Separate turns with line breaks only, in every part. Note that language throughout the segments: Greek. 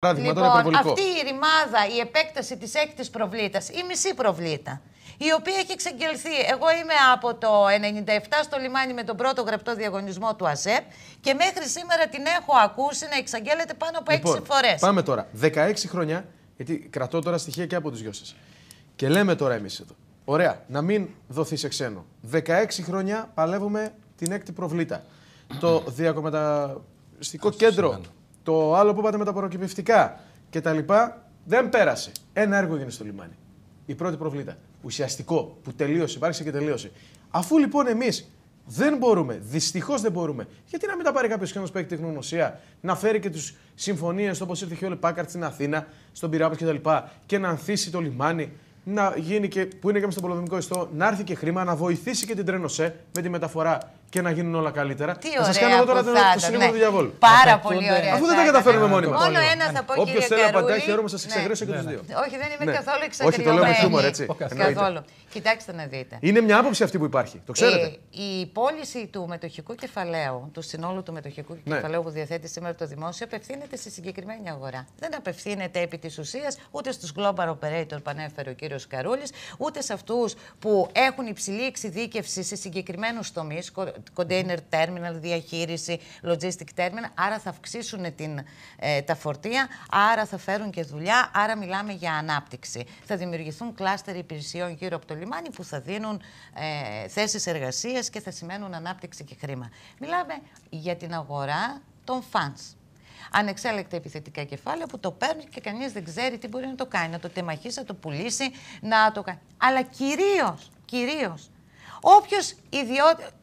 Λοιπόν, αυτή η ρημάδα, η επέκταση της έκτης προβλήτας, η μισή προβλήτα, η οποία έχει εξαγγελθεί. Εγώ είμαι από το 1997 στο λιμάνι με τον πρώτο γραπτό διαγωνισμό του ΑΣΕΠ και μέχρι σήμερα την έχω ακούσει να εξαγγέλλεται πάνω από 6 φορές.
Πάμε τώρα. 16 χρόνια, γιατί κρατώ τώρα στοιχεία και από τους δυο σας. Και λέμε τώρα εμείς εδώ. Ωραία, να μην δοθεί σε ξένο. 16 χρόνια παλεύουμε την έκτη προβλήτα. Το διακομεταλλευτικό κέντρο, το άλλο που είπατε με τα προκυπευτικά κτλ. Δεν πέρασε. Ένα έργο έγινε στο λιμάνι. Η πρώτη προβλήτα. Ουσιαστικό που τελείωσε, υπάρξει και τελείωσε. Αφού λοιπόν εμείς δεν μπορούμε, δυστυχώς δεν μπορούμε, γιατί να μην τα πάρει κάποιος ξένος που έχει τεχνογνωσία, να φέρει και τις συμφωνίες όπως ήρθε ο Hewlett Packard στην Αθήνα, στον Πειραιά κτλ. Και να ανθίσει το λιμάνι, να γίνει και, που είναι και στον πολεμικό ιστό, να έρθει και χρήμα, να βοηθήσει και την Τρένοσέ με τη μεταφορά και να γίνουν όλα καλύτερα.
Τι
να σας κάνω εγώ τώρα το συνήγορο του διαβόλου.
Πάρα πολύ ωραία.
Αφού δεν τα καταφέρουμε μόνοι μας.
Μόνο ένα θα πω, κύριε
Όποιος θέλει να
Καρούλη.
απαντάει, χαίρομαι, σας εξαγρέσω και τους δύο.
Όχι, δεν είμαι καθόλου εξαγριωμένη.
Όχι, το λέω με χιούμορ, έτσι.
Καθόλου. Κοιτάξτε να δείτε.
Είναι μια άποψη αυτή που υπάρχει. Το ξέρετε.
Η πώληση του μετοχικού κεφαλαίου, του συνόλου του μετοχικού κεφαλαίου που διαθέτει σήμερα το δημόσιο, απευθύνεται στη συγκεκριμένη αγορά. Δεν απευθύνεται επί της ουσίας ούτε στους global operator που ανέφερε ο κύριος Καρούλης, ούτε σε αυτούς που έχουν υψηλή εξειδίκευση σε συγκεκριμένους τομείς, container terminal, διαχείριση, logistic terminal, άρα θα αυξήσουν τα φορτία, άρα θα φέρουν και δουλειά, άρα μιλάμε για ανάπτυξη. Θα δημιουργηθούν κλάστερ υπηρεσιών γύρω από το λιμάνι που θα δίνουν θέσεις εργασίας και θα σημαίνουν ανάπτυξη και χρήμα. Μιλάμε για την αγορά των funds. Ανεξέλεκτα επιθετικά κεφάλαια που το παίρνει και κανείς δεν ξέρει τι μπορεί να το κάνει. Να το τεμαχίσει, να το πουλήσει, να το κάνει. Αλλά κυρίως, όποιος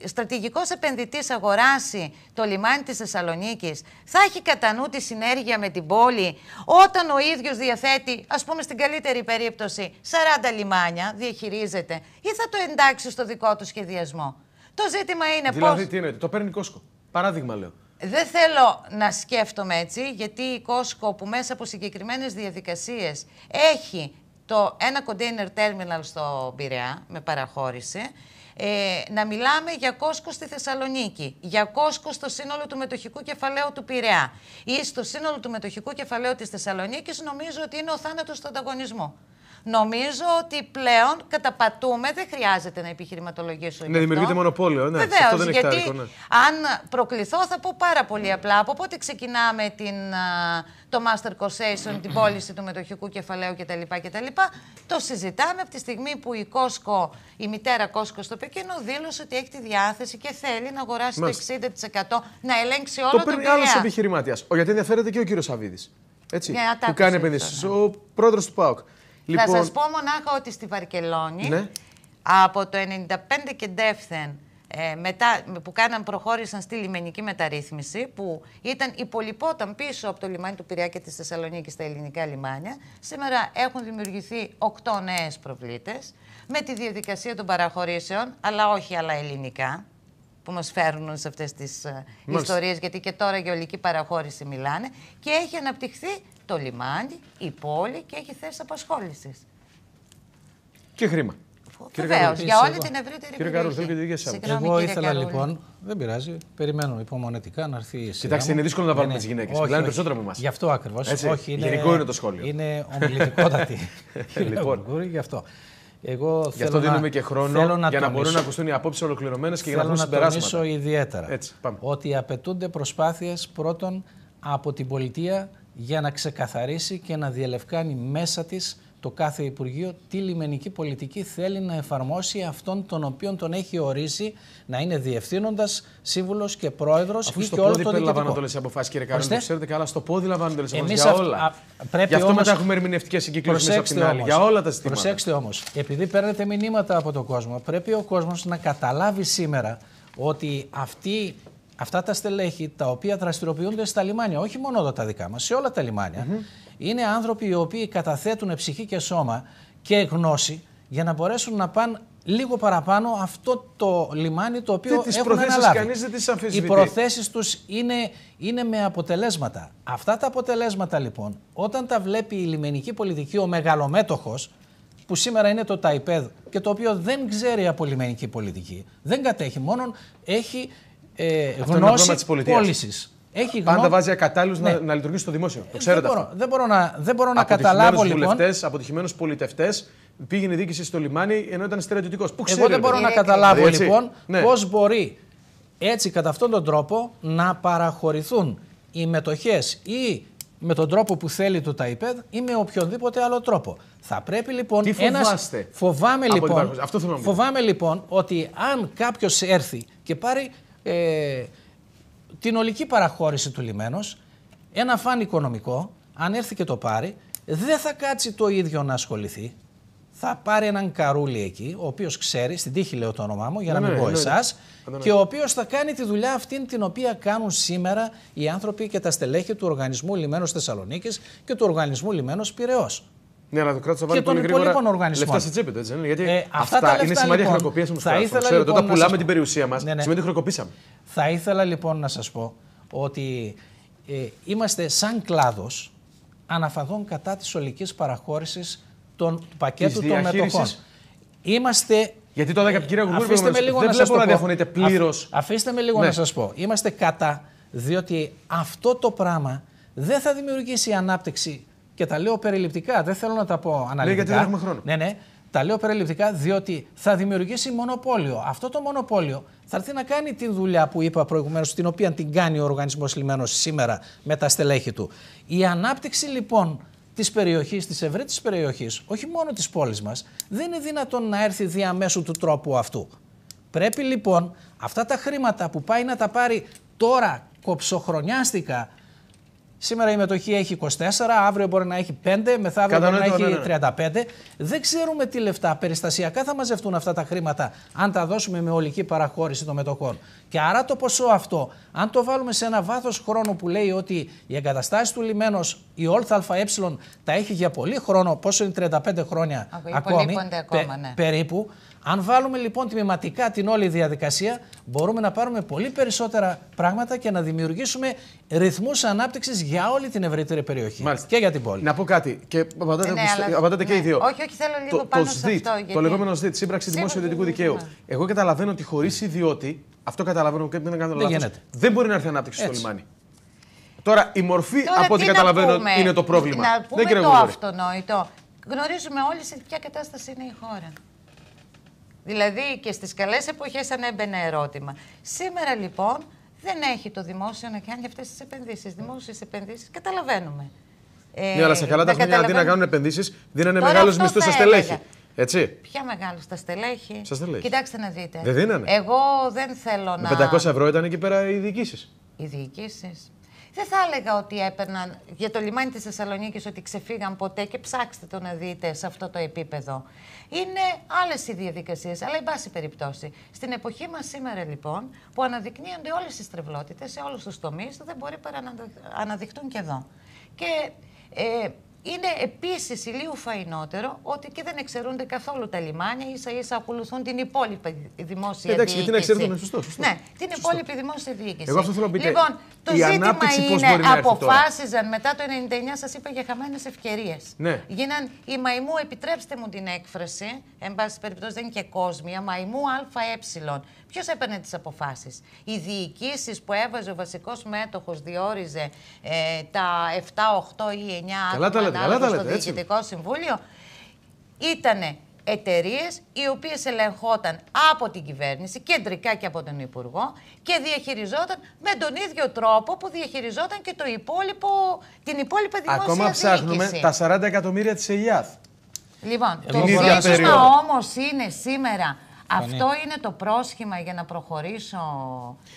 στρατηγικός επενδυτής αγοράσει το λιμάνι της Θεσσαλονίκης θα έχει κατά νου τη συνέργεια με την πόλη όταν ο ίδιος διαθέτει, ας πούμε στην καλύτερη περίπτωση, 40 λιμάνια, διαχειρίζεται, ή θα το εντάξει στο δικό του σχεδιασμό. Το ζήτημα είναι
δηλαδή, τι εννοείται, το παίρνει Κόσκο. Παράδειγμα λέω.
Δεν θέλω να σκέφτομαι έτσι, γιατί η Κόσκο που μέσα από συγκεκριμένες διαδικασίες έχει ένα container terminal στο Πειραιά με παραχώρηση, να μιλάμε για Κόσκο στη Θεσσαλονίκη, για Κόσκο στο σύνολο του μετοχικού κεφαλαίου του Πειραιά ή στο σύνολο του μετοχικού κεφαλαίου της Θεσσαλονίκης, νομίζω ότι είναι ο θάνατος του ανταγωνισμού. Νομίζω ότι πλέον καταπατούμε, δεν χρειάζεται να επιχειρηματολογήσω.
Ναι, δημιουργείται μονοπόλιο. Ναι,
βεβαίως,
αυτό δεν έχει
γιατί
τάρικο, ναι.
αν προκληθώ θα πω πάρα πολύ απλά. Από πότε ξεκινάμε το Master Concession, την πώληση του μετοχικού κεφαλαίου κτλ. Το συζητάμε από τη στιγμή που η Κόσκο, η μητέρα Κόσκο στο Πεκίνο, δήλωσε ότι έχει τη διάθεση και θέλει να αγοράσει το 60%, να ελέγξει όλο το Πειραιά. Το παίρνει άλλος
επιχειρημάτιας. Γιατί ενδιαφέρεται και ο κύριος Σαββίδης. Έτσι, που κάνει επενδύσεις. Ο πρόεδρος του ΠΑΟΚ.
Λοιπόν, θα σας πω μονάχα ότι στη Βαρκελόνη, από το 1995 και ντεύθεν, μετά που προχώρησαν στη λιμενική μεταρρύθμιση, που υπολοιπόταν πίσω από το λιμάνι του Πειραιά και της Θεσσαλονίκης στα ελληνικά λιμάνια, σήμερα έχουν δημιουργηθεί 8 νέες προβλήτες με τη διαδικασία των παραχωρήσεων, αλλά όχι άλλα ελληνικά, που μας φέρνουν σε αυτές τις ιστορίες, γιατί και τώρα για ολική παραχώρηση μιλάνε, και έχει αναπτυχθεί το λιμάνι, η πόλη και έχει θέσεις απασχόλησης.
Και χρήμα.
Βεβαίως, για όλη την ευρύτερη περιοχή.
Εγώ ήθελα λοιπόν, δεν πειράζει, περιμένω υπομονετικά να έρθει η σειρά.
Κοιτάξτε, είναι δύσκολο να βάλουμε τις γυναίκες. Μιλάνε περισσότερο από εμάς.
Γι' αυτό ακριβώς.
Γενικό είναι το σχόλιο.
Είναι ομιλητικότατη.
Λοιπόν,
γι' αυτό.
Γι' αυτό δίνουμε και χρόνο για να μπορούν να ακουστούν οι απόψεις ολοκληρωμένες και για να βγουν συμπεράσματα.
Θέλω να τονίσω ιδιαίτερα ότι απαιτούνται προσπάθειες πρώτον από την πολιτεία για να ξεκαθαρίσει και να διελευκάνει μέσα της το κάθε Υπουργείο τι λιμενική πολιτική θέλει να εφαρμόσει αυτόν τον οποίον τον έχει ορίσει να είναι διευθύνοντας, σύμβουλος και πρόεδρος.
Αφού στο πόδι λαμβάνονται όλες οι αποφάσεις, κύριε Καρούλη, το ξέρετε καλά, στο πόδι λαμβάνονται όλες οι αποφάσεις για όλα. Γι' αυτό μετά έχουμε ερμηνευτικές συγκυκλώσεις από την άλλη, για όλα τα ζητήματα.
Προσέξτε όμως, επειδή παίρνετε μηνύματα από τον κόσμο, πρέπει ο κόσμος να καταλάβει σήμερα ότι αυτά τα στελέχη τα οποία δραστηριοποιούνται στα λιμάνια, όχι μόνο εδώ τα δικά μας, σε όλα τα λιμάνια, είναι άνθρωποι οι οποίοι καταθέτουν ψυχή και σώμα και γνώση για να μπορέσουν να πάνε λίγο παραπάνω αυτό το λιμάνι το οποίο έχουν αναλάβει.
Κανείς δεν τις αμφισβητεί.
Οι προθέσεις τους είναι με αποτελέσματα. Αυτά τα αποτελέσματα λοιπόν, όταν τα βλέπει η λιμενική πολιτική, ο μεγαλομέτωχος, που σήμερα είναι το ΤΑΙΠΕΔ και το οποίο δεν ξέρει από λιμενική πολιτική, δεν κατέχει, μόνο έχει γνώση πώλησης. έχει
πάντα βάζει ακατάλληλους να λειτουργήσει στο δημόσιο. Το ξέρετε αυτό.
Δεν μπορώ να καταλάβω λοιπόν.
Αποτυχημένους πολιτευτές, πήγαινε η διοίκηση στο λιμάνι ενώ ήταν στρατιωτικός.
Εγώ δεν μπορώ να καταλάβω λοιπόν πώς μπορεί έτσι κατά αυτόν τον τρόπο να παραχωρηθούν οι μετοχές ή με τον τρόπο που θέλει το ΤΑΙΠΕΔ ή με οποιονδήποτε άλλο τρόπο. Θα πρέπει λοιπόν φοβάμαι λοιπόν ότι αν κάποιος έρθει και πάρει την ολική παραχώρηση του λιμένος, ένα φαν οικονομικό, αν έρθει και το πάρει, δεν θα κάτσει το ίδιο να ασχοληθεί. Θα πάρει έναν καρούλι εκεί, ο οποίος ξέρει, στην τύχη λέω το όνομά μου, για να μην πω εσάς, και ο οποίος θα κάνει τη δουλειά αυτή την οποία κάνουν σήμερα οι άνθρωποι και τα στελέχη του Οργανισμού Λιμένος Θεσσαλονίκης και του Οργανισμού Λιμένος Πειραιώς.
Ναι, αλλά το κράτος θα βάλει πολύ γρήγορα λεφτά στη τσέπη του, έτσι δεν είναι? Γιατί αυτά είναι σημαντικά χρεοκοπίες όμως. Ξέρετε, όταν πουλάμε την περιουσία μας, σημαίνει ότι χρεοκοπήσαμε.
Θα ήθελα λοιπόν να σας πω ότι είμαστε σαν κλάδος αναφαδόν κατά της ολικής παραχώρησης του πακέτου των μετοχών. Είμαστε.
Γιατί το έδωκα κυρία Γουργούρη, δεν βλέπω να διαφωνείτε πλήρως.
Αφήστε με λίγο να σας πω. Είμαστε κατά, διότι αυτό το πράγμα δεν θα δημιουργήσει ανάπτυξη. Και τα λέω περιληπτικά, δεν θέλω να τα πω αναλυτικά.
Γιατί δεν έχουμε χρόνο.
Ναι. Τα λέω περιληπτικά, διότι θα δημιουργήσει μονοπόλιο. Αυτό το μονοπόλιο θα έρθει να κάνει τη δουλειά που είπα προηγουμένως, την οποία την κάνει ο Οργανισμός Λιμένος σήμερα με τα στελέχη του. Η ανάπτυξη λοιπόν της περιοχής, της ευρύτερης περιοχής, όχι μόνο της πόλης μας, δεν είναι δυνατόν να έρθει διαμέσου του τρόπου αυτού. Πρέπει λοιπόν αυτά τα χρήματα που πάει να τα πάρει τώρα κοψοχρονιάστικα. Σήμερα η μετοχή έχει 24, αύριο μπορεί να έχει 5, μεθαύριο μπορεί να έχει 35. Δεν ξέρουμε τι λεφτά περιστασιακά θα μαζευτούν αυτά τα χρήματα αν τα δώσουμε με ολική παραχώρηση των μετοχών. Και άρα το ποσό αυτό, αν το βάλουμε σε ένα βάθος χρόνου που λέει ότι η εγκαταστάση του λιμένος, η ΟΛΘΑΕ, τα έχει για πολύ χρόνο, πόσο είναι 35 χρόνια ακόμη, περίπου. Αν βάλουμε λοιπόν τμηματικά την όλη διαδικασία, μπορούμε να πάρουμε πολύ περισσότερα πράγματα και να δημιουργήσουμε ρυθμούς ανάπτυξης για όλη την ευρύτερη περιοχή.
Μάλιστα.
Και για την πόλη.
Να πω κάτι και απαντάτε και οι δύο.
Όχι, θέλω λίγο πάνω σε αυτό.
Το λεγόμενο ΣΔΙΤ, Σύμπραξη Δημόσιο Ιδιωτικού Δικαίου. Εγώ καταλαβαίνω ότι χωρίς ιδιώτη, αυτό καταλαβαίνω και δεν κάνω λάθος, δεν μπορεί να έρθει ανάπτυξη στο λιμάνι. Τώρα η μορφή, από ό,τι καταλαβαίνω, είναι το πρόβλημα.
Να πούμε το αυτονόητο. Γνωρίζουμε όλοι σε ποια κατάσταση είναι η χώρα. Δηλαδή και στις καλές εποχές ανέμπαινε ερώτημα. Σήμερα λοιπόν δεν έχει το δημόσιο να κάνει αυτές τις επενδύσεις. Δημόσιες επενδύσεις καταλαβαίνουμε.
Ναι, αλλά σε καλά τα χρόνια αντί να κάνουν επενδύσεις, δίνανε μεγάλους μισθούς στα στελέχη. Έτσι.
Ποια μεγάλους στα στελέχη?
Στα στελέχη.
Κοιτάξτε να δείτε.
Δεν δίνανε.
Εγώ δεν θέλω να.
Με 500 ευρώ ήταν εκεί πέρα οι διοικήσεις.
Οι διοικήσεις. Δεν θα έλεγα ότι έπαιρναν για το λιμάνι της Θεσσαλονίκης ότι ξεφύγαν ποτέ και ψάξτε το να δείτε σε αυτό το επίπεδο. Είναι άλλες οι διαδικασίες, αλλά εν πάση περιπτώσει. Στην εποχή μας σήμερα λοιπόν, που αναδεικνύονται όλες οι στρεβλότητες σε όλους τους τομείς, δεν μπορεί παρά να αναδειχτούν και εδώ. Και είναι επίσης ηλίου φαϊνότερο ότι και δεν εξαιρούνται καθόλου τα λιμάνια, ίσα-ίσα ακολουθούν την υπόλοιπη δημόσια διοίκηση.
Εντάξει, γιατί να εξαιρούνται, σωστό.
Ναι, την υπόλοιπη δημόσια διοίκηση.
Εγώ αυτό θέλω να πείτε.
Λοιπόν, το ζήτημα είναι, αποφάσιζαν μετά το 99, σας είπα, για χαμένες ευκαιρίες.
Ναι.
Γίναν η μαϊμού, επιτρέψτε μου την έκφραση, εν πάση περιπτώσει δεν είναι και κόσμια, μαϊμού ΑΕ. Ποιος έπαιρνε τις αποφάσεις? Οι διοικήσεις που έβαζε ο βασικός μέτοχος, διόριζε τα 7, 8 ή 9 άτομα στο Διοικητικό Συμβούλιο. Ήτανε εταιρείες οι οποίες ελεγχόταν από την κυβέρνηση, κεντρικά και από τον Υπουργό, και διαχειριζόταν με τον ίδιο τρόπο που διαχειριζόταν και την υπόλοιπη δημόσια
ακόμα ψάχνουμε
διοίκηση.
Τα 40 εκατομμύρια της ΕΙΑΘ.
Λοιπόν, το ζήτημα όμως είναι σήμερα. Αυτό είναι το πρόσχημα για να προχωρήσω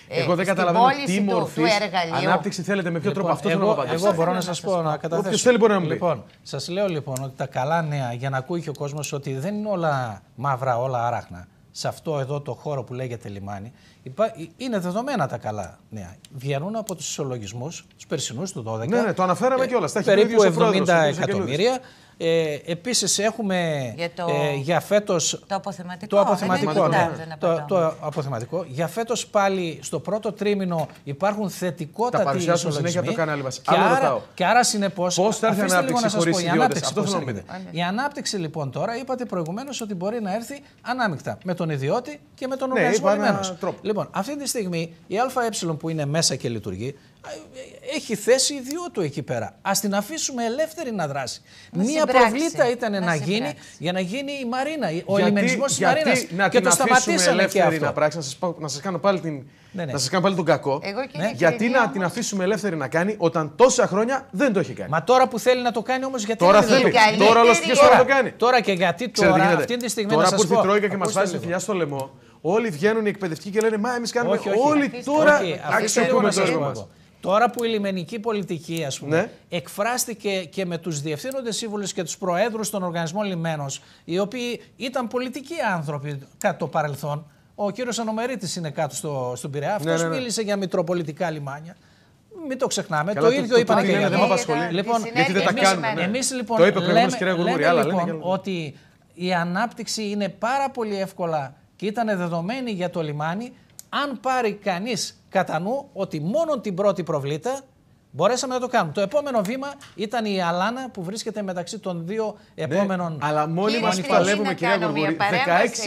εγώ δεν
στην πώληση του εργαλείου.
Ανάπτυξη θέλετε με ποιο τρόπο? Αυτό θέλω να απαντήσω.
Εγώ μπορώ να σας πω, να καταθέσω.
Όποιος θέλει μπορεί να μου πει.
Λοιπόν, σας λέω λοιπόν ότι τα καλά νέα, για να ακούει και ο κόσμος ότι δεν είναι όλα μαύρα, όλα άραχνα. Σε αυτό εδώ το χώρο που λέγεται λιμάνι, είναι δεδομένα τα καλά νέα. Βγαίνουν από τους ισολογισμούς, τους περσινούς του 12.
Ναι, το αναφέραμε κιόλας.
Περίπου 70 εκατομμύρια. Επίσης έχουμε για φέτος
το
αποθεματικό. Για φέτος πάλι στο πρώτο τρίμηνο υπάρχουν θετικότατοι ισολογισμοί. Και άρα συνεπώς,
πώς θα έρθει η ανάπτυξη χωρίς ιδιώτες? Αυτό θέλω να πείτε.
Η ανάπτυξη λοιπόν τώρα, είπατε προηγουμένως ότι μπορεί να έρθει ανάμεικτα με τον ιδιώτη και με τον οργανισμό λιμένος. Λοιπόν, αυτή τη στιγμή η ΑΕ που είναι μέσα και λειτουργεί, έχει θέση ιδιού του εκεί πέρα. Ας την αφήσουμε ελεύθερη να δράσει. Μία
συμπράξει.
Προβλήτα ήταν να γίνει για να γίνει η Μαρίνα, ο ελιμενισμός της Μαρίνας. Και το σταματήσαμε και αυτό.
Να σας κάνω πάλι να σας κάνω πάλι τον κακό. Γιατί να την αφήσουμε ελεύθερη να κάνει όταν τόσα χρόνια δεν το έχει κάνει.
Μα τώρα που θέλει να το κάνει όμως, γιατί
τώρα θέλει. Τώρα όλο να το κάνει.
Τώρα και γιατί τώρα, αυτή τη στιγμή.
Τώρα που ήρθε η Τρόικα και μας βάζει τη θηλιά στο λαιμό, όλοι βγαίνουν οι εκπαιδευτικοί και λένε μα εμείς κάνουμε. Όλοι τώρα αξιοποιούμε το έργο μας.
Τώρα που η λιμενική πολιτική, ας πούμε, εκφράστηκε και με τους διευθύνοντες σύμβουλους και τους προέδρους των οργανισμών λιμένος, οι οποίοι ήταν πολιτικοί άνθρωποι κατά το παρελθόν. Ο κύριος Ανομερίτης είναι κάτω στον Πειραιά. Αυτός μίλησε για μητροπολιτικά λιμάνια. Μην το ξεχνάμε.
Καλά,
το ίδιο είπαν και για
εδώ.
Λοιπόν,
γιατί δεν τα κάνουμε.
Εμείς λοιπόν λέμε λοιπόν ότι η ανάπτυξη είναι πάρα πολύ εύκολα και ήταν δεδομένη για το λιμάνι, αν πάρει κανείς κατά νου ότι μόνο την πρώτη προβλήτα μπορέσαμε να το κάνουμε. Το επόμενο βήμα ήταν η Αλάνα που βρίσκεται μεταξύ των δύο επόμενων.
Αλλά μόνοι μας παλεύουμε, κυρία Γουργούρη.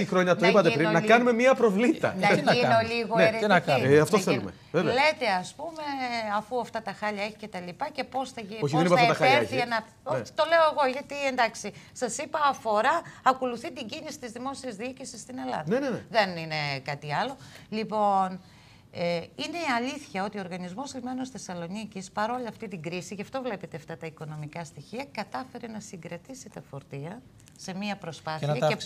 16 χρόνια το είπατε πριν, να κάνουμε μία προβλήτα.
Να γίνω λίγο αιρετική.
Αυτό θέλουμε.
Λέτε, ας πούμε, αφού αυτά τα χάλια έχει και τα λοιπά, και πώς θα γίνει.
Όχι, δεν είπα αυτά τα χάλια έχει.
Όχι, το λέω εγώ, γιατί εντάξει, σας είπα, ακολουθεί την κίνηση της δημόσιας διοίκησης στην Ελλάδα. Δεν είναι κάτι άλλο. Λοιπόν. Είναι αλήθεια ότι ο Οργανισμός Λιμένων Θεσσαλονίκης, παρόλα αυτή την κρίση, γι' αυτό βλέπετε αυτά τα οικονομικά στοιχεία, κατάφερε να συγκρατήσει τα φορτία σε μία προσπάθεια και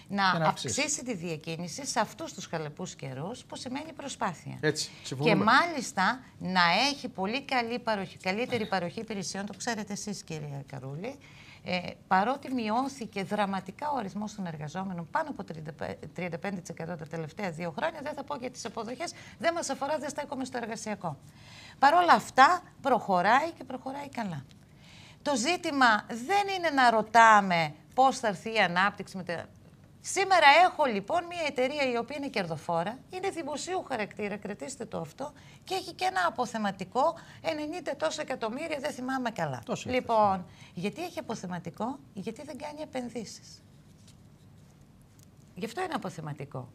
να αυξήσει τη διακίνηση σε αυτούς τους χαλεπούς καιρούς, που σημαίνει προσπάθεια.
Έτσι,
και μάλιστα να έχει πολύ καλύτερη παροχή υπηρεσιών, το ξέρετε εσείς, κυρία Καρούλη. Παρότι μειώθηκε δραματικά ο αριθμός των εργαζόμενων πάνω από 35% τα τελευταία 2 χρόνια, δεν θα πω για τις αποδοχές, δεν μας αφορά, δεν στέκομαι στο εργασιακό. Παρ' όλα αυτά προχωράει και προχωράει καλά. Το ζήτημα δεν είναι να ρωτάμε πώς θα έρθει η ανάπτυξη. Σήμερα έχω λοιπόν μια εταιρεία η οποία είναι κερδοφόρα, είναι δημοσίου χαρακτήρα, κρατήστε το αυτό, και έχει και ένα αποθεματικό 90 τόσα εκατομμύρια, δεν θυμάμαι καλά. Λοιπόν, γιατί έχει αποθεματικό? Γιατί δεν κάνει επενδύσεις. Γι' αυτό είναι αποθεματικό.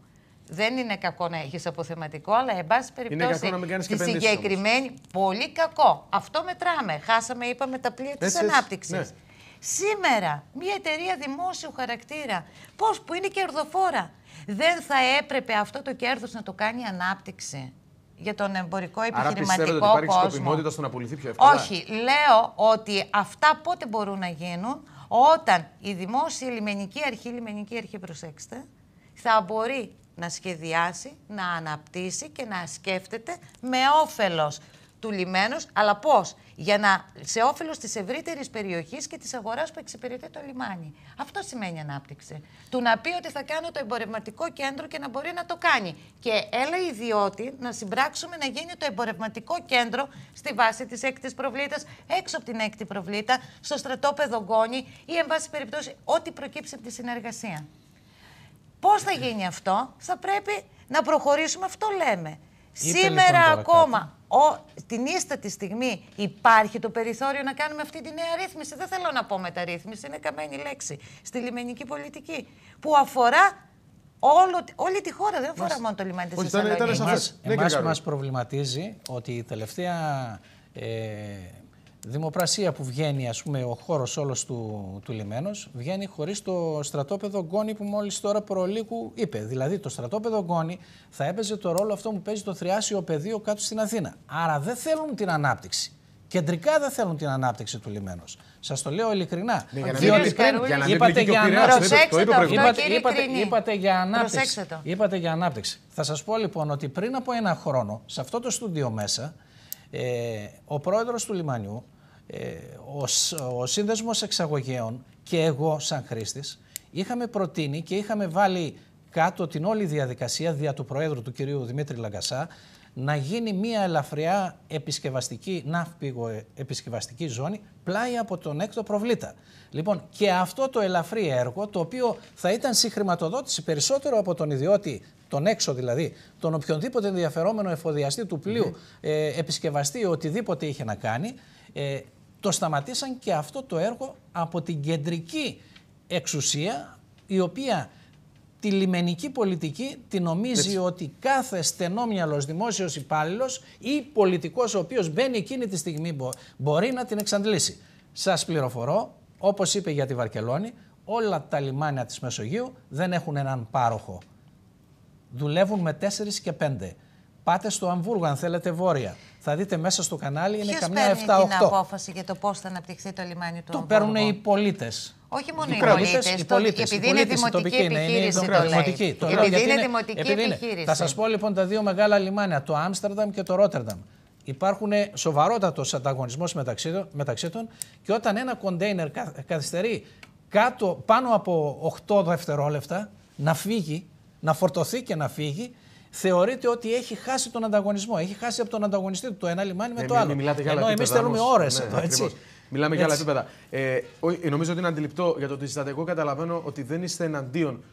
Δεν είναι κακό να έχεις αποθεματικό, αλλά εν πάση περιπτώσει τη συγκεκριμένη. Πολύ κακό. Αυτό μετράμε. Χάσαμε, είπαμε, τα πλοία της ανάπτυξης. Σήμερα, μια εταιρεία δημόσιου χαρακτήρα, που είναι κερδοφόρα, δεν θα έπρεπε αυτό το κέρδος να το κάνει ανάπτυξη για τον εμπορικό επιχειρηματικό κόσμο?
Άρα πιστεύετε ότι υπάρχει σκοπιμότητα στο να πουληθεί πιο εύκολα?
Όχι. Λέω ότι αυτά πότε μπορούν να γίνουν? Όταν η δημόσια λιμενική αρχή, προσέξτε, θα μπορεί να σχεδιάσει, να αναπτύσσει και να σκέφτεται με όφελος του λιμένους, αλλά πώς? Σε όφελος της ευρύτερης περιοχής και της αγοράς που εξυπηρετεί το λιμάνι. Αυτό σημαίνει ανάπτυξη. Του να πει ότι θα κάνω το εμπορευματικό κέντρο και να μπορεί να το κάνει. Και έλα ιδιώτη να συμπράξουμε να γίνει το εμπορευματικό κέντρο στη βάση της 6ης προβλήτας, έξω από την 6η προβλήτα, στο στρατόπεδο Γκόνη ή εν πάση περιπτώσει ό,τι προκύψει από τη συνεργασία. Πώς θα γίνει αυτό? Θα πρέπει να προχωρήσουμε, αυτό λέμε. Σήμερα ακόμα, την ίστατη στιγμή, υπάρχει το περιθώριο να κάνουμε αυτή τη νέα ρύθμιση. Δεν θέλω να πω μεταρρύθμιση, είναι καμένη λέξη. Στη λιμενική πολιτική, που αφορά όλη τη χώρα, δεν αφορά μόνο το λιμάνι της Θεσσαλονίκης.
Εμάς μας προβληματίζει ότι η τελευταία δημοπρασία που βγαίνει, ας πούμε, ο χώρος όλος του λιμένος, βγαίνει χωρίς το στρατόπεδο Γκόνη που μόλις τώρα προλίγου είπε. Δηλαδή το στρατόπεδο Γκόνη θα έπαιζε το ρόλο αυτό που παίζει το θριάσιο πεδίο κάτω στην Αθήνα. Άρα δεν θέλουν την ανάπτυξη. Κεντρικά δεν θέλουν την ανάπτυξη του λιμένος. Σας το λέω ειλικρινά.
Διότι πριν είπατε για ανάπτυξη.
Είπατε για ανάπτυξη. Θα σας πω λοιπόν ότι πριν από 1 χρόνο, σε αυτό το στούντιο μέσα, ο πρόεδρος του λιμανιού, ο Σύνδεσμος Εξαγωγέων και εγώ σαν χρήστης είχαμε προτείνει και είχαμε βάλει κάτω την όλη διαδικασία δια του Προέδρου του κυρίου Δημήτρη Λαγκασά να γίνει μια ελαφριά ναύπηγο-επισκευαστική ζώνη πλάι από τον 6ο προβλήτα. Λοιπόν, και αυτό το ελαφρύ έργο, το οποίο θα ήταν συγχρηματοδότηση περισσότερο από τον ιδιώτη, τον έξω δηλαδή, τον οποιονδήποτε ενδιαφερόμενο εφοδιαστή του πλοίου, επισκευαστή, οτιδήποτε είχε να κάνει, το σταματήσαν και αυτό το έργο από την κεντρική εξουσία, η οποία τη λιμενική πολιτική τη νομίζει ότι κάθε στενόμυαλος δημόσιος υπάλληλος ή πολιτικός ο οποίος μπαίνει εκείνη τη στιγμή μπορεί να την εξαντλήσει. Σας πληροφορώ, όπως είπε για τη Βαρκελόνη, όλα τα λιμάνια της Μεσογείου δεν έχουν έναν πάροχο. Δουλεύουν με 4 και 5. Πάτε στο Αμβούργο, αν θέλετε βόρεια. Θα δείτε μέσα στο κανάλι είναι καμιά 7-8.
Ποιος παίρνει την απόφαση για το πώς θα αναπτυχθεί το λιμάνι του Αμβούργου?
Το παίρνουν οι πολίτες.
Όχι μόνο οι πολίτες, επειδή είναι δημοτική επιχείρηση. Επειδή είναι δημοτική επιχείρηση.
Θα σας πω λοιπόν τα δύο μεγάλα λιμάνια, το Άμστερνταμ και το Ρότερνταμ. Υπάρχουν σοβαρότατος ανταγωνισμός μεταξύ των και όταν ένα κοντέινερ καθυστερεί πάνω από 8 δευτερόλεπτα να φύγει, να φορτωθεί και να φύγει, θεωρείται ότι έχει χάσει τον ανταγωνισμό. Έχει χάσει από τον ανταγωνιστή του το ένα λιμάνι με το άλλο. Ενώ εμείς θέλουμε ώρες εδώ, έτσι.
Μιλάμε για άλλα επίπεδα. Νομίζω ότι είναι αντιληπτό για το ότι συστάτε. Εγώ καταλαβαίνω ότι δεν είστε εναντίον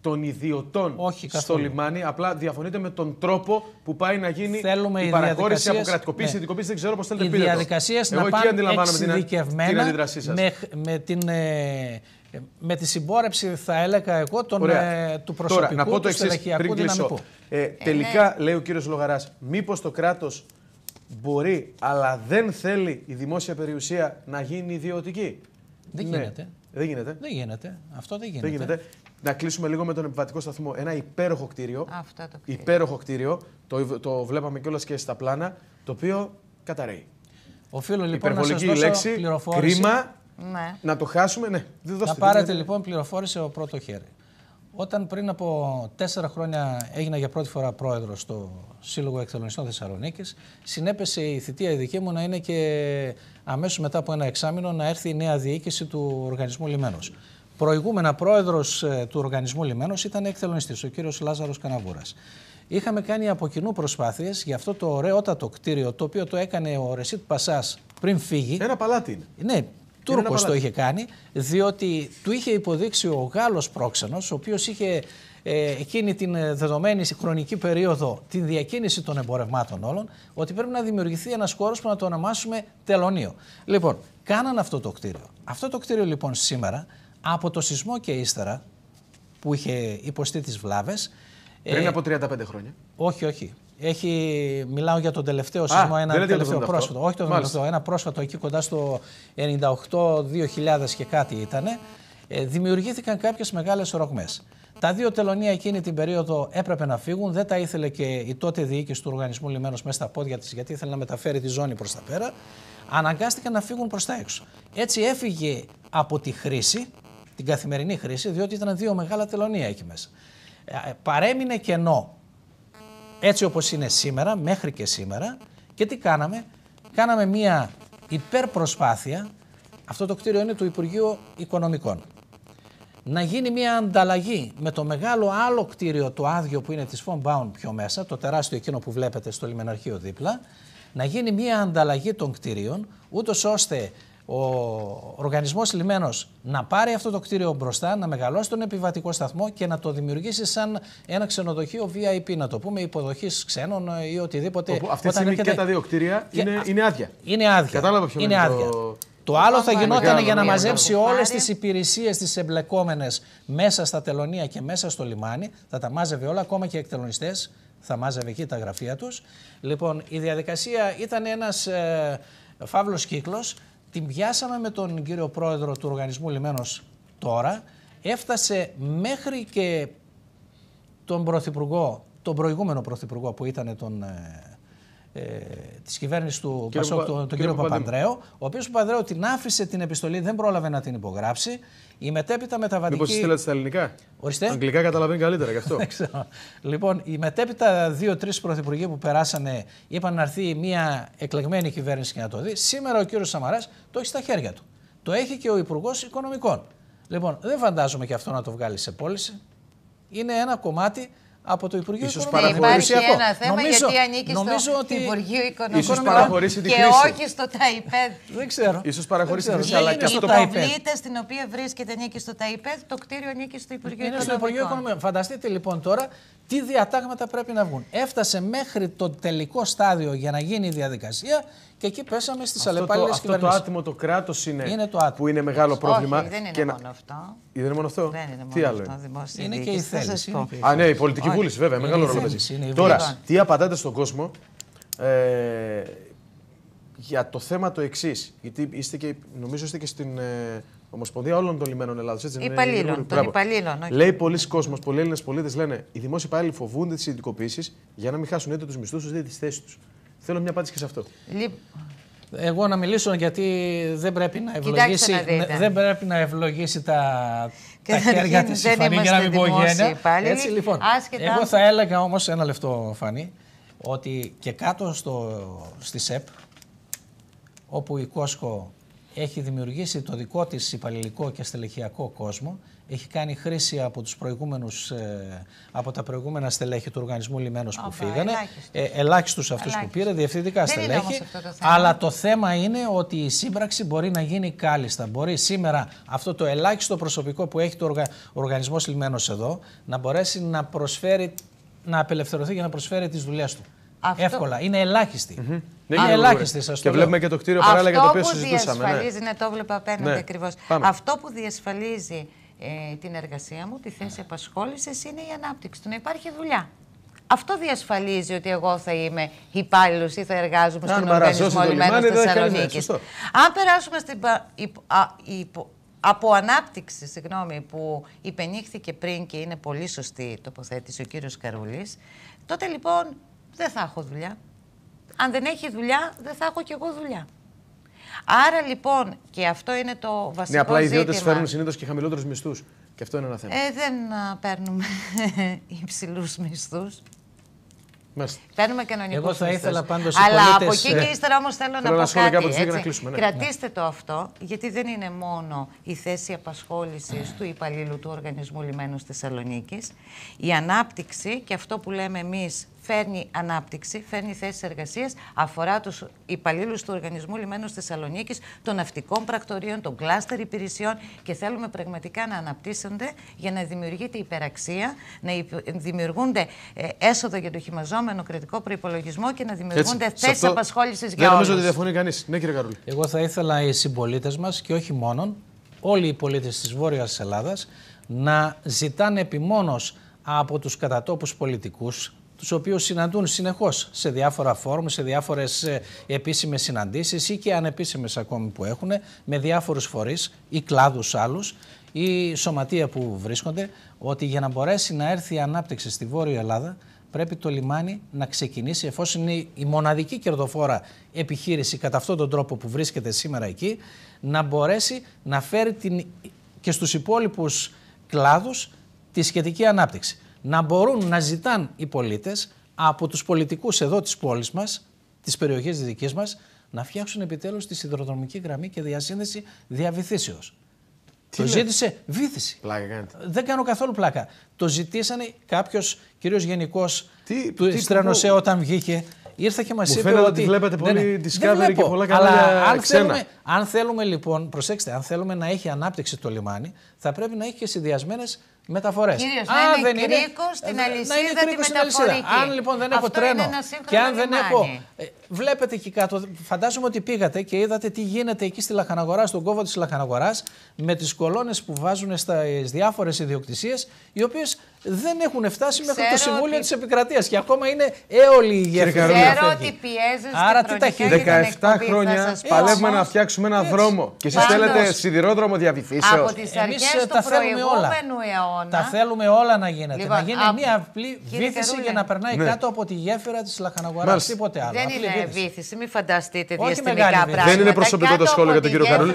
των ιδιωτών στο λιμάνι. Απλά διαφωνείτε με τον τρόπο που πάει να γίνει η παραχώρηση, η αποκρατικοποίηση, η ειδικοποίηση. Δεν ξέρω πώς θέλετε να πείτε.
Οι διαδικασίες να πάνε εξειδικευμένα με τη συμπόρευση, θα έλεγα εγώ, του προσωπικού,
να πω το
του στελεχειακού δυναμικού.
Τελικά, λέει ο κύριος Λογαράς, μήπως το κράτος μπορεί, αλλά δεν θέλει η δημόσια περιουσία να γίνει ιδιωτική?
Δεν γίνεται.
Δεν γίνεται.
Δεν γίνεται. Αυτό δεν γίνεται.
Να κλείσουμε λίγο με τον επιβατικό σταθμό. Ένα υπέροχο κτίριο.
Αυτό το κτίριο.
Υπέροχο κτίριο. Το βλέπαμε κιόλας και στα πλάνα. Το οποίο καταραίει.
Οφείλω λοιπόν
υπερβολική
να σας δώσω
λέξη.
Πληροφόρηση.
Κρίμα. Ναι. Να το χάσουμε. Ναι.
Να πάρετε λοιπόν πληροφόρηση από πρώτο χέρι. Όταν πριν από 4 χρόνια έγινα για πρώτη φορά πρόεδρος στο Σύλλογο Εκτελονιστών Θεσσαλονίκης, συνέπεσε η θητεία η δική μου να είναι και αμέσως μετά από ένα εξάμηνο να έρθει η νέα διοίκηση του Οργανισμού Λιμένος. Προηγούμενα πρόεδρος του Οργανισμού Λιμένος ήταν εκτελονιστής, ο κύριος Λάζαρος Καναβούρας. Είχαμε κάνει από κοινού προσπάθειες για αυτό το ωραιότατο κτίριο, το οποίο το έκανε ο Ρεσίτ Πασάς πριν φύγει.
Ένα παλάτι είναι.
Ναι. Τούρκος το είχε κάνει, διότι του είχε υποδείξει ο Γάλλος πρόξενος, ο οποίος είχε εκείνη την δεδομένη χρονική περίοδο την διακίνηση των εμπορευμάτων όλων, ότι πρέπει να δημιουργηθεί ένας χώρος που να το ονομάσουμε τελωνείο. Λοιπόν, κάναν αυτό το κτίριο. Αυτό το κτίριο λοιπόν σήμερα, από το σεισμό και ύστερα, που είχε υποστεί τις βλάβες...
Πριν από 35 χρόνια.
Όχι. Μιλάω για τον τελευταίο σεισμό, ένα τελευταίο πρόσφατο. Όχι το τελευταίο, ένα πρόσφατο εκεί κοντά στο 98-2000 και κάτι ήταν. Δημιουργήθηκαν κάποιες μεγάλες ρογμές. Τα δύο τελωνεία εκείνη την περίοδο έπρεπε να φύγουν. Δεν τα ήθελε και η τότε διοίκηση του Οργανισμού Λιμένος μέσα στα πόδια της, γιατί ήθελε να μεταφέρει τη ζώνη προς τα πέρα. Αναγκάστηκαν να φύγουν προς τα έξω. Έτσι έφυγε από τη χρήση, την καθημερινή χρήση, διότι ήταν δύο μεγάλα τελωνεία εκεί μέσα. Παρέμεινε κενό. Έτσι όπως είναι σήμερα, μέχρι και σήμερα, και τι κάναμε? Κάναμε μία υπερπροσπάθεια, αυτό το κτίριο είναι του Υπουργείου Οικονομικών, να γίνει μία ανταλλαγή με το μεγάλο άλλο κτίριο, το άδειο που είναι της Von Baum πιο μέσα, το τεράστιο εκείνο που βλέπετε στο λιμεναρχείο δίπλα, να γίνει μία ανταλλαγή των κτίριων, ούτως ώστε ο Οργανισμός Λιμένος να πάρει αυτό το κτίριο μπροστά, να μεγαλώσει τον επιβατικό σταθμό και να το δημιουργήσει σαν ένα ξενοδοχείο VIP, να το πούμε, υποδοχής ξένων ή οτιδήποτε.
Όπου αυτή τη στιγμή και τα δύο κτίρια είναι άδεια.
Είναι άδεια.
Κατάλαβα ποιο είναι
άδεια. Το άλλο θα γινόταν για να μαζέψει όλες τις υπηρεσίες τις εμπλεκόμενες μέσα στα τελωνεία και μέσα στο λιμάνι. Θα τα μάζευε όλα, ακόμα και οι εκτελονιστές θα μάζευε εκεί τα γραφεία τους. Λοιπόν, η διαδικασία ήταν ένας φαύλος κύκλος. Την πιάσαμε με τον κύριο πρόεδρο του Οργανισμού Λιμένος τώρα. Έφτασε μέχρι και τον πρωθυπουργό, τον προηγούμενο πρωθυπουργό που ήταν της κυβέρνησης του Πασόκ, τον κύριο Παπανδρέου, ο οποίος Παπανδρέου την άφησε την επιστολή, δεν πρόλαβε να την υπογράψει. Η μετέπειτα μεταβατική...
Μήπως στείλατε στα ελληνικά?
Ορίστε.
Αγγλικά καταλαβαίνει καλύτερα γι' αυτό.
Λοιπόν, οι μετέπειτα 2-3 πρωθυπουργοί που περάσανε είπαν να έρθει μια εκλεγμένη κυβέρνηση και να το δει. Σήμερα ο κύριος Σαμαράς το έχει στα χέρια του. Το έχει και ο Υπουργός Οικονομικών. Λοιπόν, δεν φαντάζομαι και αυτό να το βγάλει σε πώληση. Είναι ένα κομμάτι από το Υπουργείο Οικονομικών.
Υπάρχει ένα θέμα γιατί ανήκει στο Υπουργείο Οικονομικών και όχι στο ΤΑΙΠΕΔ.
Δεν ξέρω.
Ίσως παραχωρήσει τη χρήση,
αλλά και στο ΤΑΙΠΕΔ. Η υποβλήτα στην οποία βρίσκεται ανήκει στο ΤΑΙΠΕΔ, το κτίριο ανήκει στο Υπουργείο Οικονομικών.
Φανταστείτε λοιπόν τώρα τι διατάγματα πρέπει να βγουν. Έφτασε μέχρι το τελικό στάδιο για να γίνει η διαδικασία και εκεί πέσαμε στις αλλεπάλληλες κυβερνήσεις.
Αυτό το άτιμο το κράτος είναι
το άτιμο.
που είναι μεγάλο πρόβλημα.
Όχι, δεν είναι μόνο αυτό.
Δεν είναι μόνο αυτό.
Δεν είναι μόνο
τι άλλο
αυτό.
Είναι και η θέληση.
Ναι, η πολιτική βούληση βέβαια. Μεγάλο ρόλο παίζει. Τώρα, τι απαντάτε στον κόσμο για το θέμα το εξής. Γιατί νομίζω είστε και στην Ομοσπονδία όλων των λιμένων Ελλάδος.
Υπαλλήλων.
Λέει πολλοί κόσμος, πολλοί Έλληνες πολίτες λένε: οι δημόσιοι υπάλληλοι φοβούνται τις ιδιωτικοποιήσεις για να μην χάσουν είτε τους μισθούς τους είτε τις θέσεις τους. Θέλω μια απάντηση και σε αυτό.
Εγώ να μιλήσω γιατί δεν πρέπει να ευλογήσει, τα χέρια της η Φανή για να μην πω γένεια. Έτσι λοιπόν, εγώ θα έλεγα όμως, ένα λεπτό Φανή, ότι και κάτω στη ΣΕΠ, όπου η Κόσκο έχει δημιουργήσει το δικό της υπαλληλικό και στελεχειακό κόσμο, έχει κάνει χρήση από τα προηγούμενα στελέχη του οργανισμού Λιμένος που φύγανε, ελάχιστους αυτούς που πήρε, διευθυντικά στελέχη, αλλά το θέμα είναι ότι η σύμπραξη μπορεί να γίνει κάλλιστα. Μπορεί σήμερα αυτό το ελάχιστο προσωπικό που έχει το οργανισμός Λιμένος εδώ να μπορέσει να προσφέρει, να απελευθερωθεί και να προσφέρει τις δουλειές του. Εύκολα. Είναι ελάχιστη. Είναι ελάχιστη, σας το λέω.
Και βλέπουμε και το κτίριο παράλληλα για το οποίο συζητούσαμε.
Το βλέπω απέναντι ακριβώς. Αυτό που διασφαλίζει την εργασία μου, τη θέση απασχόλησης, είναι η ανάπτυξη του. Να υπάρχει δουλειά. Αυτό διασφαλίζει ότι εγώ θα είμαι υπάλληλος ή θα εργάζομαι στον οργανισμό Λιμένος Θεσσαλονίκης. Αν περάσουμε από ανάπτυξη, που υπενήχθηκε πριν και είναι πολύ σωστή η τοποθέτηση ο κύριος Καρούλης, τότε λοιπόν δεν θα έχω δουλειά. Αν δεν έχει δουλειά, δεν θα έχω κι εγώ δουλειά. Άρα λοιπόν, και αυτό είναι το βασικό ζήτημα.
Απλά οι ιδιώτες φέρνουν συνήθως και χαμηλότερους μισθούς. Και αυτό είναι ένα θέμα.
Δεν παίρνουμε υψηλούς μισθούς.
Μάλιστα.
Παίρνουμε κανονικούς
μισθούς. Εγώ θα ήθελα πάντως
Αλλά από εκεί και ύστερα όμως θέλω να πω κάτι.
Κρατήστε
το αυτό, γιατί δεν είναι μόνο η θέση απασχόλησης του υπαλλήλου του Οργανισμού Λιμένος Θεσσαλονίκης. Η ανάπτυξη και αυτό που λέμε εμείς φέρνει ανάπτυξη, φέρνει θέσεις εργασίας, αφορά τους υπαλλήλους του Οργανισμού Λιμένος Θεσσαλονίκης, των ναυτικών πρακτορείων, των κλάστερ υπηρεσιών και θέλουμε πραγματικά να αναπτύσσονται για να δημιουργείται υπεραξία, να δημιουργούνται έσοδα για το χυμαζόμενο κρατικό προϋπολογισμό και να δημιουργούνται θέσεις απασχόλησης για όλους.
Δεν νομίζω ότι διαφωνεί κανείς. Ναι, κύριε Καρούλη.
Εγώ θα ήθελα οι συμπολίτες μας και όχι μόνον, όλοι οι πολίτες της Βόρειας Ελλάδας να ζητάνε επιμόνως από τους κατατόπους πολιτικούς, τους οποίους συναντούν συνεχώς σε διάφορα φόρουμ, σε διάφορες επίσημες συναντήσεις ή και ανεπίσημες ακόμη που έχουν, με διάφορους φορείς ή κλάδους άλλους ή σωματεία που βρίσκονται, ότι για να μπορέσει να έρθει η ανάπτυξη στη Βόρεια Ελλάδα πρέπει το λιμάνι να ξεκινήσει, εφόσον είναι η μοναδική κερδοφόρα επιχείρηση κατά αυτόν τον τρόπο που βρίσκεται σήμερα εκεί, να μπορέσει να φέρει και στους υπόλοιπους κλάδους τη σχετική ανάπτυξη. Να μπορούν να ζητάνε οι πολίτες από τους πολιτικούς εδώ της πόλης μας, της περιοχής της δικής μας, να φτιάξουν επιτέλους τη σιδηροδρομική γραμμή και διασύνδεση διαβυθίσεως. Το ζήτησε Βύθιση. Δεν κάνω καθόλου πλάκα. Το ζητήσανε κάποιος κυρίως γενικός του Στρένωσε όταν βγήκε. Ήρθε και μας είπε ότι
βλέπετε πολύ Discovery και πολλά καλά ξένα.
Αν θέλουμε λοιπόν, προσέξτε, αν θέλουμε να έχει ανάπτυξη το λιμάνι, θα πρέπει να έχει και συνδυασμένες μεταφορές.
Κυρίως να είναι κρίκο στην αλυσίδα τη μεταφορική.
Αν λοιπόν δεν έχω τρένο και αν δεν έχω... Βλέπετε εκεί κάτω, φαντάζομαι ότι πήγατε και είδατε τι γίνεται εκεί στη Λαχαναγορά, στον κόβο της Λαχαναγοράς, με τις κολόνες που βάζουν στις διάφορες ιδιοκτησίες, οι οποίες δεν έχουν φτάσει μέχρι το Συμβούλιο της Επικρατείας και ακόμα είναι έολη η γέφυρα.
Ξέρω ότι πιέζεστε
χρονικά. 17 χρόνια παλεύουμε να φτιάξουμε ένα δρόμο και εσείς θέλετε σιδηρόδρομο διαβυθίσεως.
Από τις αρχές του προηγούμενου αιώνα.
Τα θέλουμε όλα να γίνεται. Να γίνει μια απλή βύθιση για να περνάει κάτω από τη γέφυρα της Λαχαναγοράς. Τίποτε άλλο.
Δεν είναι βύθιση, μην φανταστείτε διαστημικά πράγματα.
Δεν είναι προσωπικό το σχόλιο για τον κύριο Καρούλη.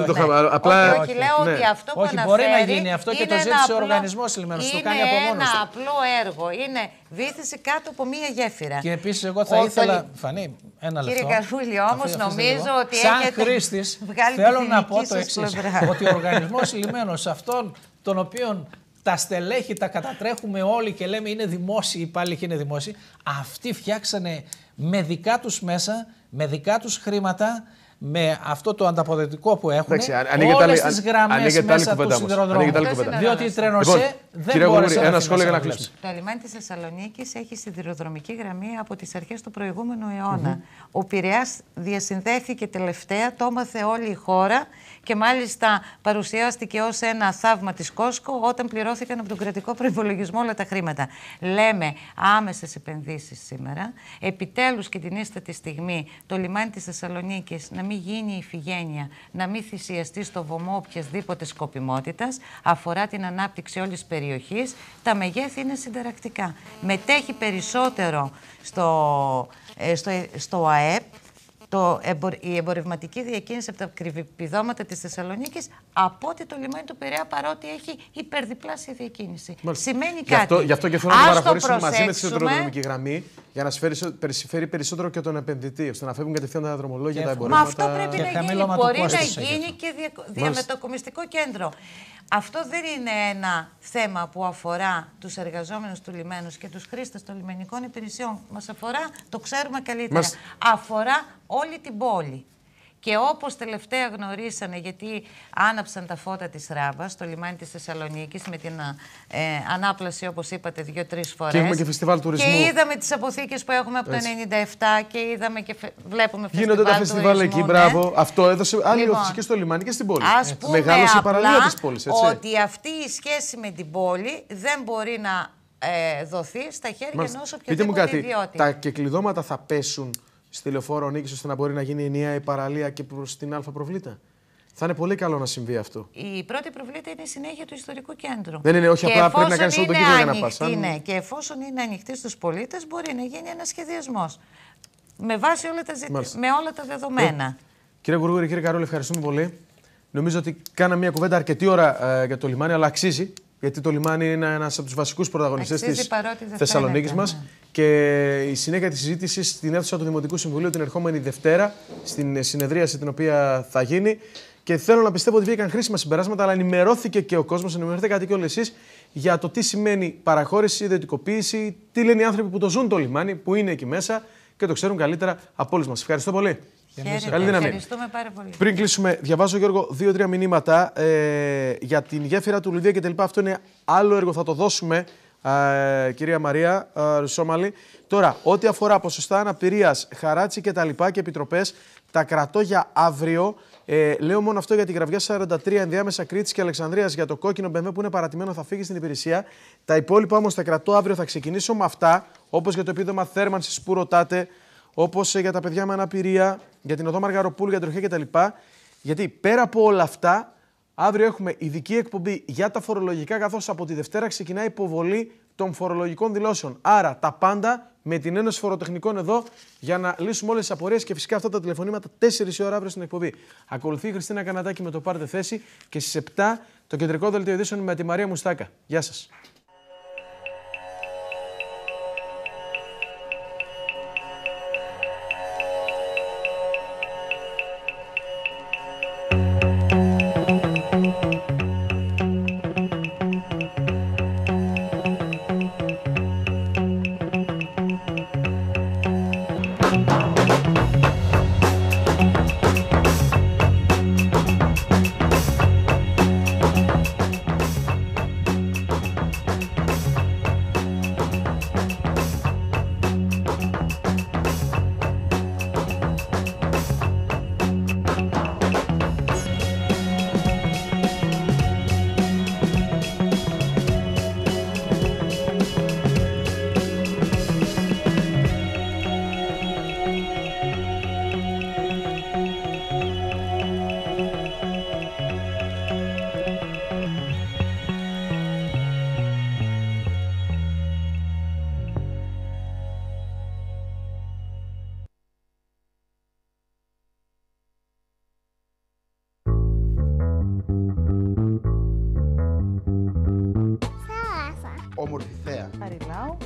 Απλά όχι, λέω ότι αυτό που αναφέρει.
Μπορεί να γίνει αυτό και το ζήτησε ο οργανισμός Λιμένος. Το κάνει από μόνος του.
Είναι ένα απλό έργο. Είναι βύθιση κάτω από μία γέφυρα.
Και επίσης εγώ θα ήθελα. Φανή, ένα λεπτό.
Κύριε Καρούλη, όμως νομίζω ότι
σαν χρήστης θέλω να πω το εξής. Ότι ο οργανισμός Λιμένος, αυτόν τον οποίον τα στελέχη τα κατατρέχουμε όλοι και λέμε είναι δημόσιοι υπάλληλοι και είναι δημόσιοι, αυτοί φτιάξανε με δικά τους μέσα, με δικά τους χρήματα, με αυτό το ανταποδοτικό που έχουν, όλες τις γραμμές μέσα του σιδηροδρόμου. Διότι η Τρενοσέ
Κύριε Γουργούρη, ένα σχόλιο για να κλείσουμε.
Το λιμάνι της Θεσσαλονίκης έχει σιδηροδρομική γραμμή από τις αρχές του προηγούμενου αιώνα. Ο Πειραιάς διασυνδέθηκε τελευταία, το έμαθε όλη η χώρα και μάλιστα παρουσιάστηκε ως ένα θαύμα της Κόσκο όταν πληρώθηκαν από τον κρατικό προϋπολογισμό όλα τα χρήματα. Λέμε άμεσες επενδύσεις σήμερα. Επιτέλους και την ίστατη στιγμή το λιμάνι της Θεσσαλονίκης να μην γίνει ηφηγένεια, να μην θυσιαστεί στο βωμό οποιασδήποτε σκοπιμότητας, αφορά την ανάπτυξη όλης της περιοχής. Τα μεγέθη είναι συνταρακτικά. Μετέχει περισσότερο στο ΑΕΠ η εμπορευματική διακίνηση από τα κρυβυπηδώματα της Θεσσαλονίκης από ότι το λιμάνι του Πειραιά, παρότι έχει υπερδιπλάσια διακίνηση.
Μάλιστα.
Σημαίνει κάτι.
Γι' αυτό και θέλω να το παραχωρήσουμε μαζί με τη σιδηροδρομική γραμμή για να συμφέρει περισσότερο και τον επενδυτή, ώστε να φεύγουν κατευθείαν τα δρομολόγια, τα εμπορεύματα.
Μα αυτό πρέπει να γίνει. Μπορεί να γίνει και διαμετακομιστικό κέντρο. Αυτό δεν είναι ένα θέμα που αφορά τους εργαζόμενους του λιμένους και τους χρήστες των λιμενικών υπηρεσιών. Μας αφορά, το ξέρουμε καλύτερα, αφορά όλη την πόλη. Και όπως τελευταία γνωρίσανε, γιατί άναψαν τα φώτα της Ράμπας στο λιμάνι της Θεσσαλονίκης με την ανάπλαση, όπως είπατε, 2-3 φορές.
Και έχουμε και φεστιβάλ τουρισμού.
Και είδαμε τις αποθήκες που έχουμε από το 1997 και είδαμε και βλέπουμε φεστιβάλ.
Γίνονται τα φεστιβάλ εκεί, μπράβο. Αυτό έδωσε άλλη όθηση και στο λιμάνι και στην πόλη. Μεγάλωσε η παραλία της πόλης, έτσι.
Ότι αυτή η σχέση με την πόλη δεν μπορεί να δοθεί στα χέρια ενός οποιοδήποτε ιδιώτη.
Τα κεκλειδώματα θα πέσουν στη Λεωφόρο Νίκης ώστε να μπορεί να γίνει ενιαία η παραλία και προς την Αλφα Προβλήτα. Θα είναι πολύ καλό να συμβεί αυτό.
Η πρώτη προβλήτα είναι η συνέχεια του ιστορικού κέντρου.
Δεν είναι, όχι απλά πρέπει να κάνεις όλο τον κύκλο για να πας.
Ναι, και εφόσον είναι ανοιχτή στους πολίτες, μπορεί να γίνει ένας σχεδιασμός. Με βάση με όλα τα δεδομένα.
Κύριε Γουργούρη, κύριε Καρόλη, ευχαριστούμε πολύ. Νομίζω ότι κάναμε μια κουβέντα αρκετή ώρα για το λιμάνι, αλλά αξίζει. Γιατί το λιμάνι είναι ένας από τους βασικούς πρωταγωνιστές της Θεσσαλονίκης μας. Και η συνέχεια της συζήτησης στην αίθουσα του Δημοτικού Συμβουλίου την ερχόμενη Δευτέρα, στην συνεδρίαση την οποία θα γίνει. Και θέλω να πιστεύω ότι βγήκαν χρήσιμα συμπεράσματα, αλλά ενημερώθηκε και ο κόσμος, ενημερωθήκατε και όλοι εσείς για το τι σημαίνει παραχώρηση, ιδιωτικοποίηση, τι λένε οι άνθρωποι που το ζουν το λιμάνι, που είναι εκεί μέσα και το ξέρουν καλύτερα από όλους μας. Ευχαριστώ πολύ.
Καλή δύναμη. Ευχαριστούμε πάρα πολύ.
Πριν κλείσουμε, διαβάζω, Γιώργο, 2-3 μηνύματα για την γέφυρα του Λουδία και τα λοιπά. Αυτό είναι άλλο έργο, θα το δώσουμε, κυρία Μαρία Ρουσόμαλη. Τώρα, ό,τι αφορά ποσοστά αναπηρίας, χαράτσι και τα λοιπά και επιτροπές, τα κρατώ για αύριο. Λέω μόνο αυτό για την Γραβιά 43, ενδιάμεσα Κρήτης και Αλεξανδρίας, για το κόκκινο BMW που είναι παρατημένο, θα φύγει στην υπηρεσία. Τα υπόλοιπα όμως τα κρατώ αύριο, θα ξεκινήσω με αυτά, όπως για το επίδομα θέρμανσης που ρωτάτε, όπως για τα παιδιά με αναπηρία, για την οδό Μαργαροπούλου, για τροχιά κτλ. Γιατί πέρα από όλα αυτά, αύριο έχουμε ειδική εκπομπή για τα φορολογικά, καθώς από τη Δευτέρα ξεκινάει υποβολή των φορολογικών δηλώσεων. Άρα τα πάντα με την Ένωση Φοροτεχνικών εδώ για να λύσουμε όλες τις απορίες και φυσικά αυτά τα τηλεφωνήματα 4 η ώρα αύριο στην εκπομπή. Ακολουθεί η Χριστίνα Κανατάκη με το Πάρτε Θέση και στις 7 το κεντρικό δελτίο ειδήσεων με τη Μαρία Μουστάκα. Γεια σας. Όμορφη θέα.
Χαριλάου.